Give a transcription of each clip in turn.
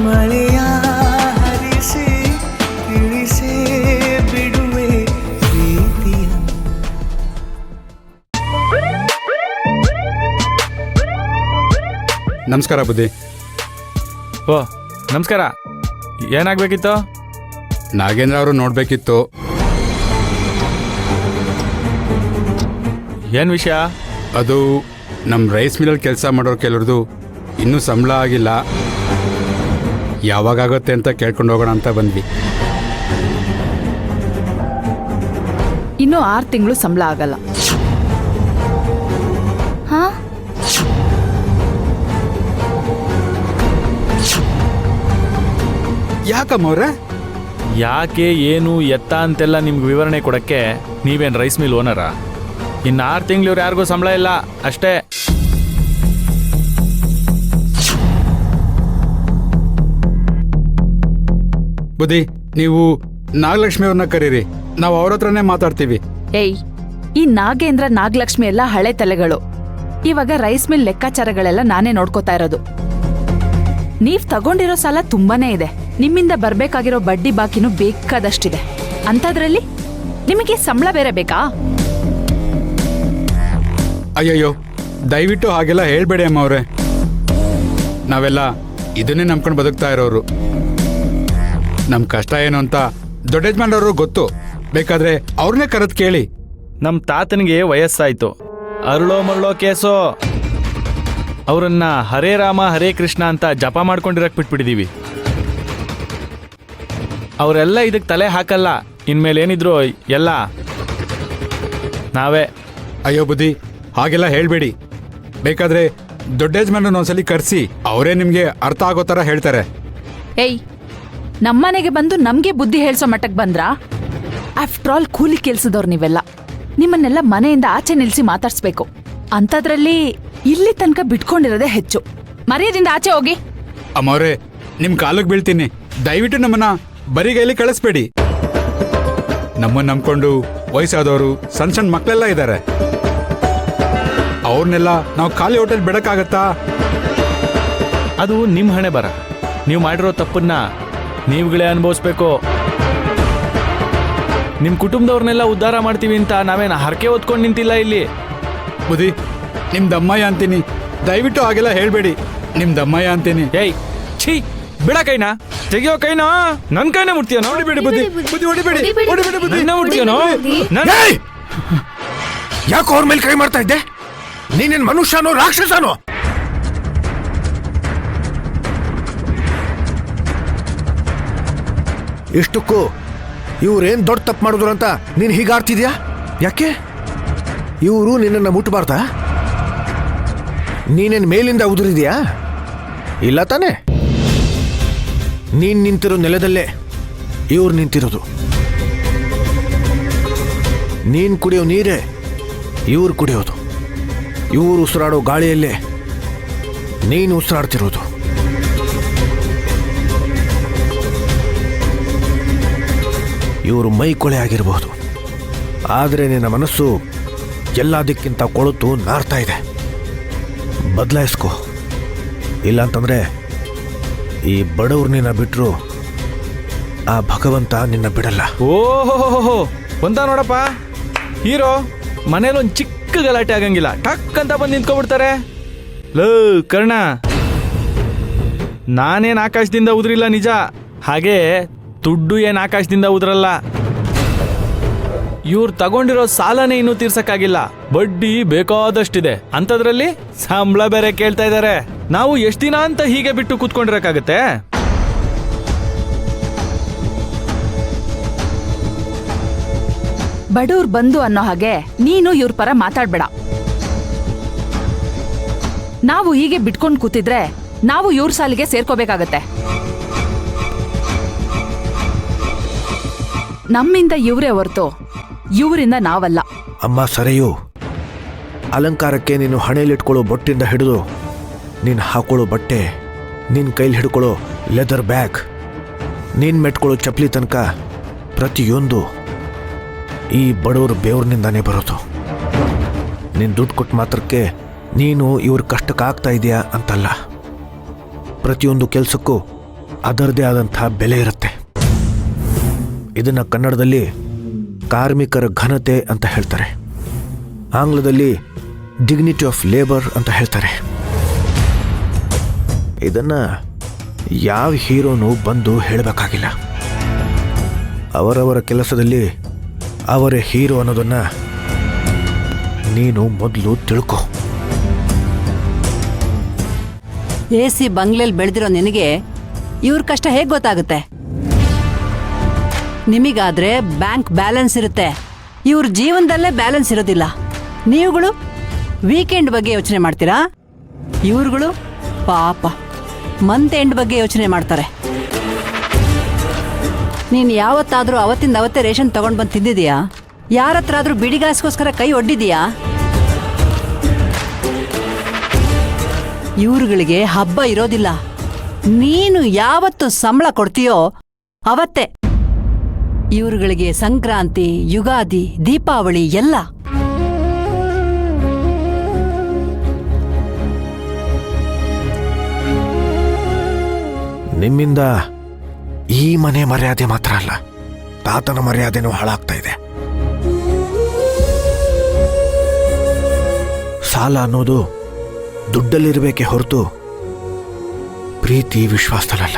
ಮಳೆಯ ಹರಿಸಿ ತಿಳಿಸೇ ಬಿಡುವೆ ಪ್ರೀತಿಯ. ನಮಸ್ಕಾರ ಬುದ್ಧಿ. ಓ ನಮಸ್ಕಾರ. ಏನಾಗಬೇಕಿತ್ತು? ನಾಗೇಂದ್ರ ಅವರು ನೋಡಬೇಕಿತ್ತು. ಏನು ವಿಷಯ? ಅದು ನಮ್ಮ ರೈಸ್ ಮಿಲ್ಲಲ್ಲಿ ಕೆಲಸ ಮಾಡೋರು ಕೆಲವ್ರದ್ದು ಇನ್ನೂ ಸಂಬಳ ಆಗಿಲ್ಲ. ಯಾವಾಗುತ್ತೆ ಅಂತ ಕೇಳ್ಕೊಂಡು ಹೋಗೋಣ ಅಂತ ಬಂದ್ವಿ. ಇನ್ನೂ 6 ತಿಂಗಳು ಸಂಬಳ ಆಗಲ್ಲ. ಹಾ, ಯಾಕಮ್ಮವ್ರೆ? ಯಾಕೆ ಏನು ಎತ್ತ ಅಂತೆಲ್ಲ ನಿಮ್ಗೆ ವಿವರಣೆ ಕೊಡಕ್ಕೆ ನೀವೇನು ರೈಸ್ ಮಿಲ್ ಓನರಾ? ಇನ್ನು 6 ತಿಂಗಳು ಇವ್ರು ಯಾರಿಗೂ ಸಂಬಳ ಇಲ್ಲ ಅಷ್ಟೇ. ಬುದ್ಧಿ, ನೀವು ನಾಗಲಕ್ಷ್ಮಿ ಅವ್ರನ್ನ ಕರೀರಿ, ನಾವು ಅವ್ರ ಹತ್ರನೇ ಮಾತಾಡ್ತೀವಿ. ಏಯ್, ಈ ನಾಗೇಂದ್ರ ನಾಗಲಕ್ಷ್ಮಿ ಎಲ್ಲ ಹಳೆ ತಲೆಗಳು. ಇವಾಗ ರೈಸ್ ಮಿಲ್ ಲೆಕ್ಕಾಚಾರಗಳೆಲ್ಲ ನಾನೇ ನೋಡ್ಕೋತಾ ಇರೋದು. ನೀವ್ ತಗೊಂಡಿರೋ ಸಾಲ ತುಂಬಾನೇ ಇದೆ. ನಿಮ್ಮಿಂದ ಬರ್ಬೇಕಾಗಿರೋ ಬಡ್ಡಿ ಬಾಕಿನೂ ಬೇಕಾದಷ್ಟಿದೆ. ಅಂಥದ್ರಲ್ಲಿ ನಿಮಗೆ ಸಂಬಳ ಬೇರೆ ಬೇಕಾ? ಅಯ್ಯಯ್ಯೋ, ದಯವಿಟ್ಟು ಹಾಗೆಲ್ಲ ಹೇಳ್ಬೇಡಿ ಅಮ್ಮ ಅವ್ರೆ. ನಾವೆಲ್ಲ ಇದನ್ನೇ ನಂಬ್ಕೊಂಡು ಬದುಕ್ತಾ ಇರೋರು. ನಮ್ಮ ಕಷ್ಟ ಏನು ಅಂತ ದೊಡ್ಡ ಯಜಮಾನ್ರವ್ರು ಗೊತ್ತು. ಬೇಕಾದ್ರೆ ಅವ್ರನ್ನೇ ಕರೆದು ಕೇಳಿ. ನಮ್ಮ ತಾತನಿಗೆ ವಯಸ್ಸಾಯ್ತು, ಅರಳೋ ಮರಳೋ ಕೇಸೋ. ಅವರನ್ನ ಹರೇ ರಾಮ ಹರೇ ಕೃಷ್ಣ ಅಂತ ಜಪ ಮಾಡ್ಕೊಂಡಿರಕ್ ಬಿಟ್ಬಿಟ್ಟಿದೀವಿ. ಅವರೆಲ್ಲ ಇದಕ್ಕೆ ತಲೆ ಹಾಕಲ್ಲ. ಇನ್ಮೇಲೆ ಏನಿದ್ರು ಎಲ್ಲ ನಾವೇ. ಅಯ್ಯೋ ಬುದ್ಧಿ, ಹಾಗೆಲ್ಲ ಹೇಳ್ಬೇಡಿ. ಬೇಕಾದ್ರೆ ದೊಡ್ಡ ಯಜಮಾನ್ರನ್ನ ಒಂದ್ಸಲಿ ಕರೆಸಿ, ಅವರೇ ನಿಮ್ಗೆ ಅರ್ಥ ಆಗೋ ಥರ ಹೇಳ್ತಾರೆ. ಏಯ್, ನಮ್ಮನೆಗೆ ಬಂದು ನಮ್ಗೆ ಬುದ್ಧಿ ಹೇಳ್ಸೋ ಮಟ್ಟಕ್ಕೆ ಬಂದ್ರಾ? ಆಫ್ಟರ್ ಆಲ್ ಕೂಲಿ ಕೆಲ್ಸದವ್ರು ನೀವೆಲ್ಲ. ನಿಮ್ಮನ್ನೆಲ್ಲ ಮನೆಯಿಂದ ಆಚೆ ನಿಲ್ಸಿ ಮಾತಾಡ್ಸ್ಬೇಕು. ಅಂಥದ್ರಲ್ಲಿ ಇಲ್ಲಿ ತನಕ ಬಿಟ್ಕೊಂಡಿರೋದೇ ಹೆಚ್ಚು. ಮರ್ಯಾದಿಂದ ಆಚೆ ಹೋಗಿ. ಅಮ್ಮವ್ರೆ, ನಿಮ್ ಕಾಲಕ್ಕೆ ಬೀಳ್ತೀನಿ. ದಯವಿಟ್ಟು ನಮ್ಮನ್ನ ಬರಿಗೈಲಿ ಕಳಿಸ್ಬೇಡಿ. ನಮ್ಮನ್ನ ನಂಬ್ಕೊಂಡು ವಯಸ್ಸಾದವರು, ಸಣ್ಣ ಸಣ್ಣ ಮಕ್ಕಳೆಲ್ಲ ಇದ್ದಾರೆ. ಅವ್ರನ್ನೆಲ್ಲ ನಾವು ಖಾಲಿ ಹೋಟೆಲ್ ಬಿಡಕ್ಕಾಗತ್ತಾ? ಅದು ನಿಮ್ಮ ಹಣೆ ಬರ. ನೀವು ಮಾಡಿರೋ ತಪ್ಪನ್ನ ನೀವುಗಳೇ ಅನುಭವಿಸ್ಬೇಕು. ನಿಮ್ಮ ಕುಟುಂಬದವ್ರನ್ನೆಲ್ಲ ಉದ್ಧಾರ ಮಾಡ್ತೀವಿ ಅಂತ ನಾವೇನು ಹರಕೆ ಹೊತ್ಕೊಂಡು ನಿಂತಿಲ್ಲ ಇಲ್ಲಿ. ಬುದ್ಧಿ, ನಿಮ್ದಮ್ಮಯ್ಯ ಅಂತೀನಿ. ದಯವಿಟ್ಟು ಹಾಗೆಲ್ಲ ಹೇಳ್ಬೇಡಿ. ನಿಮ್ದಮ್ಮಯ್ಯ ಅಂತೀನಿ. ಏಯ್ ಛೀ, ಬಿಡ ಕೈನಾ, ತೆಗಿಯೋ ಕೈನಾ. ನನ್ನ ಕೈನ ಮುಟ್ತೀಯನೋ? ಹೊಡಿಬೇಡಿ ಬುದ್ಧಿ, ಬುದ್ಧಿ ಹೊಡಿಬೇಡಿ, ಹೊಡಿಬೇಡಿ ಬುದ್ಧಿ. ನನ್ನ ಮುಟ್ತೀಯನೋ? ಯಾಕೋ ಅವ್ರ ಮೇಲೆ ಕೈ ಮಾಡ್ತಾ ಇದ್ದೆ? ನೀನೇನ್ ಮನುಷ್ಯನೋ ರಾಕ್ಷಸನೋ? ಇಷ್ಟಕ್ಕೂ ಇವ್ರೇನ್ ದೊಡ್ಡ ತಪ್ಪು ಮಾಡಿದ್ರು ಅಂತ ನೀನ್ ಹೀಗಾಡ್ತಿದ್ಯಾ? ಯಾಕೆ? ಇವರು ನಿನ್ನನ್ನ ಮುಟ್ಟಬಾರ್ದಾ? ನೀನೇನ್ ಮೇಲಿಂದ ಉದುರಿದ್ಯಾ? ಇಲ್ಲ ತಾನೆ? ನೀನ್ ನಿಂತಿರೋ ನೆಲದಲ್ಲೇ ಇವ್ರು ನಿಂತಿರೋದು. ನೀನ್ ಕುಡಿಯೋ ನೀರೇ ಇವ್ರು ಕುಡಿಯೋದು. ಇವ್ರು ಉಸಿರಾಡೋ ಗಾಳಿಯಲ್ಲೇ ನೀನು ಉಸಿರಾಡ್ತಿರೋದು. ಇವರು ಮೈ ಕೊಳೆ ಆಗಿರಬಹುದು, ಆದರೆ ನಿನ್ನ ಮನಸ್ಸು ಎಲ್ಲದಕ್ಕಿಂತ ಕೊಳುತು ನಾರ್ತಾ ಇದೆ. ಬದಲಾಯಿಸ್ಕೋ. ಇಲ್ಲಾಂತಂದ್ರೆ ಈ ಬಡವ್ರು ನಿನ್ನ ಬಿಟ್ಟರು ಆ ಭಗವಂತ ನಿನ್ನ ಬಿಡಲ್ಲ. ಓಹೋ ಒಂದ ನೋಡಪ್ಪ, ಹೀರೋ ಮನೇಲೊಂದು ಚಿಕ್ಕ ಗಲಾಟೆ ಆಗಂಗಿಲ್ಲ, ಟಕ್ ಅಂತ ಬಂದು ನಿಂತ್ಕೊಬಿಡ್ತಾರೆ. ಲೋ ಕರ್ಣ, ನಾನೇನು ಆಕಾಶದಿಂದ ಉದ್ರಿಲ್ಲ ನಿಜ. ಹಾಗೆ ದುಡ್ಡು ಏನು ಆಕಾಶದಿಂದ ಉದ್ರಲ್ಲ. ಇವ್ರು ತಗೊಂಡಿರೋ ಸಾಲನೇ ಇನ್ನೂ ತೀರ್ಸಕ್ಕಾಗಿಲ್ಲ, ಬಡ್ಡಿ ಬೇಕಾದಷ್ಟಿದೆ. ಅಂಥದ್ರಲ್ಲಿ ಸಂಬಳ ಬೇರೆ ಕೇಳ್ತಾ ಇದ್ದಾರೆ. ನಾವು ಎಷ್ಟು ದಿನ ಅಂತ ಹೀಗೆ ಬಿಟ್ಟು ಕೂತ್ಕೊಂಡಿರಕ್ಕಾಗತ್ತೆ? ಬಡವ್ರು ಬಂದು ಅನ್ನೋ ಹಾಗೆ ನೀನು ಇವ್ರ ಪರ ಮಾತಾಡ್ಬೇಡ. ನಾವು ಹೀಗೆ ಬಿಟ್ಕೊಂಡು ಕೂತಿದ್ರೆ ನಾವು ಇವ್ರ ಸಾಲಿಗೆ ಸೇರ್ಕೋಬೇಕಾಗತ್ತೆ. ನಮ್ಮಿಂದ ಇವ್ರೇ ಹೊರ್ತು ಇವರಿಂದ ನಾವಲ್ಲ. ಅಮ್ಮ ಸರಿಯು. ಅಲಂಕಾರಕ್ಕೆ ನೀನು ಹಣೆಯಲ್ಲಿಟ್ಕೊಳ್ಳೋ ಬೊಟ್ಟಿಂದ ಹಿಡಿದು ನೀನು ಹಾಕೊಳ್ಳೋ ಬಟ್ಟೆ, ನಿನ್ನ ಕೈಲಿ ಹಿಡ್ಕೊಳ್ಳೋ ಲೆದರ್ ಬ್ಯಾಗ್, ನೀನು ಮೆಟ್ಕೊಳ್ಳೋ ಚಪ್ಪಲಿ ತನಕ ಪ್ರತಿಯೊಂದು ಈ ಬಡವರು ಬೇವ್ರನಿಂದಾನೇ ಬರೋದು. ನೀನು ದುಡ್ಡು ಕೊಟ್ಟು ಮಾತ್ರಕ್ಕೆ ನೀನು ಇವ್ರ ಕಷ್ಟಕ್ಕಾಗ್ತಾ ಇದೆಯಾ ಅಂತಲ್ಲ. ಪ್ರತಿಯೊಂದು ಕೆಲಸಕ್ಕೂ ಅದರದೇ ಆದಂಥ ಬೆಲೆ ಇರುತ್ತೆ. ಇದನ್ನ ಕನ್ನಡದಲ್ಲಿ ಕಾರ್ಮಿಕರ ಘನತೆ ಅಂತ ಹೇಳ್ತಾರೆ, ಆಂಗ್ಲದಲ್ಲಿ ಡಿಗ್ನಿಟಿ ಆಫ್ ಲೇಬರ್ ಅಂತ ಹೇಳ್ತಾರೆ. ಇದನ್ನ ಯಾವ ಹೀರೋನು ಬಂದು ಹೇಳಬೇಕಾಗಿಲ್ಲ. ಅವರವರ ಕೆಲಸದಲ್ಲಿ ಅವರೇ ಹೀರೋ ಅನ್ನೋದನ್ನ ನೀನು ಮೊದಲು ತಿಳ್ಕೊ. AC ಬಂಗ್ಲೆಲ್ ಬೆಳೆದಿರೋ ನಿನಗೆ ಇವ್ರ ಕಷ್ಟ ಹೇಗೆ ಗೊತ್ತಾಗುತ್ತೆ? ನಿಮಗಾದ್ರೆ ಬ್ಯಾಂಕ್ ಬ್ಯಾಲೆನ್ಸ್ ಇರುತ್ತೆ, ಇವ್ರ ಜೀವನದಲ್ಲೇ ಬ್ಯಾಲೆನ್ಸ್ ಇರೋದಿಲ್ಲ. ನೀವುಗಳು ವೀಕೆಂಡ್ ಬಗ್ಗೆ ಯೋಚನೆ ಮಾಡ್ತೀರಾ, ಇವ್ರುಗಳು ಪಾಪ ಮಂತ್ ಎಂಡ್ ಬಗ್ಗೆ ಯೋಚನೆ ಮಾಡ್ತಾರೆ. ನೀನು ಯಾವತ್ತಾದ್ರೂ ಅವತ್ತಿಂದ ಅವತ್ತೇ ರೇಷನ್ ತಗೊಂಡ್ ಬಂದು ತಿಂದಿದೀಯಾ? ಯಾರ ಹತ್ರ ಆದ್ರೂ ಬಿಡಿಗಾಸ್ಗೋಸ್ಕರ ಕೈ ಒಡ್ಡಿದೀಯಾ? ಇವ್ರುಗಳಿಗೆ ಹಬ್ಬ ಇರೋದಿಲ್ಲ. ನೀನು ಯಾವತ್ತು ಸಂಬಳ ಕೊಡ್ತೀಯೋ ಅವತ್ತೇ ಇವ್ರುಗಳಿಗೆ ಸಂಕ್ರಾಂತಿ, ಯುಗಾದಿ, ದೀಪಾವಳಿ ಎಲ್ಲ. ನಿಮ್ಮಿಂದ ಈ ಮನೆ ಮರ್ಯಾದೆ ಮಾತ್ರ ಅಲ್ಲ, ತಾತನ ಮರ್ಯಾದೆನೂ ಹಾಳಾಗ್ತಾ ಇದೆ. ಸಾಲ ಅನ್ನೋದು ದುಡ್ಡಲ್ಲಿರಬೇಕೆ ಹೊರತು ಪ್ರೀತಿ ವಿಶ್ವಾಸದಲ್ಲ.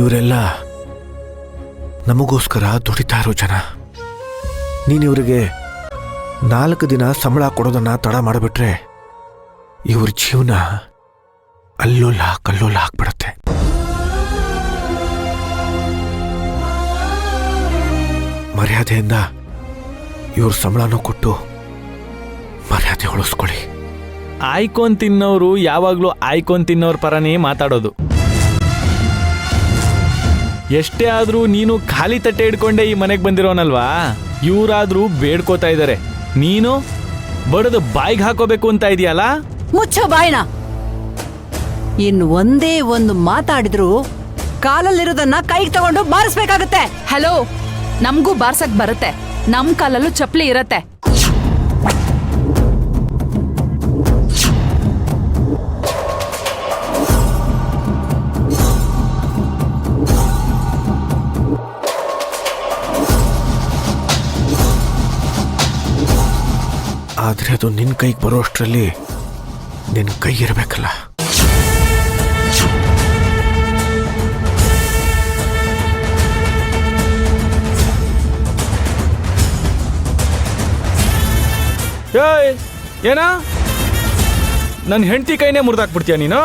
ಇವರೆಲ್ಲ ನಮಗೋಸ್ಕರ ದುಡಿತಾ ಇರೋ ಜನ. ನೀನಿವರಿಗೆ 4 ದಿನ ಸಂಬಳ ಕೊಡೋದನ್ನ ತಡ ಮಾಡಿಬಿಟ್ರೆ ಇವ್ರ ಜೀವನ ಅಲ್ಲೋಲ ಕಲ್ಲೋಲ ಆಗ್ಬಿಡತ್ತೆ. ಮರ್ಯಾದೆಯಿಂದ ಇವ್ರ ಸಂಬಳನೂ ಕೊಟ್ಟು ಮರ್ಯಾದೆ ಉಳಿಸ್ಕೊಳ್ಳಿ. ಆಯ್ಕೊಂಡ್ ತಿನ್ನೋರು ಯಾವಾಗ್ಲೂ ಆಯ್ಕೊಂಡ್ ತಿನ್ನೋರ್ ಪರನೇ ಮಾತಾಡೋದು. ಎಷ್ಟೇ ಆದ್ರೂ ನೀನು ಖಾಲಿ ತಟ್ಟೆ ಹಿಡ್ಕೊಂಡೆ ಈ ಮನೆಗೆ ಬಂದಿರೋನಲ್ವಾ? ಇವ್ರಾದ್ರೂ ಬೇಡ್ಕೋತಾ ಇದ್ದಾರೆ, ನೀನು ಬಡದು ಬಾಯಿಗೆ ಹಾಕೋಬೇಕು ಅಂತ ಇದೆಯಲ್ಲ? ಮುಚ್ಚೋ ಬಾಯ್ನ. ಇನ್ನು ಒಂದೇ ಒಂದು ಮಾತಾಡಿದ್ರು ಕಾಲಲ್ಲಿರೋದನ್ನ ಕೈಗೆ ತಗೊಂಡು ಬಾರಿಸ್ಬೇಕಾಗತ್ತೆ. ಹಲೋ, ನಮ್ಗೂ ಬಾರ್ಸಕ್ ಬರುತ್ತೆ, ನಮ್ ಕಾಲಲ್ಲೂ ಚಪ್ಲಿ ಇರತ್ತೆ. ಆದ್ರೆ ಅದು ನಿನ್ ಕೈಗೆ ಬರೋ ಅಷ್ಟರಲ್ಲಿ ನಿನ್ ಕೈ ಇರಬೇಕಲ್ಲ. ಏನ ನನ್ನ ಹೆಂಡತಿ ಕೈನೇ ಮುರಿದಾಕ್ಬಿಡ್ತೀಯ ನೀನು?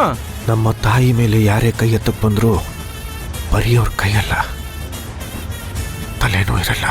ನಮ್ಮ ತಾಯಿ ಮೇಲೆ ಯಾರೇ ಕೈ ಎತ್ತಕ್ ಬಂದ್ರು ಬರೀ ಅವ್ರ ಕೈಯಲ್ಲ, ತಲೆನೂ ಇರಲ್ಲ.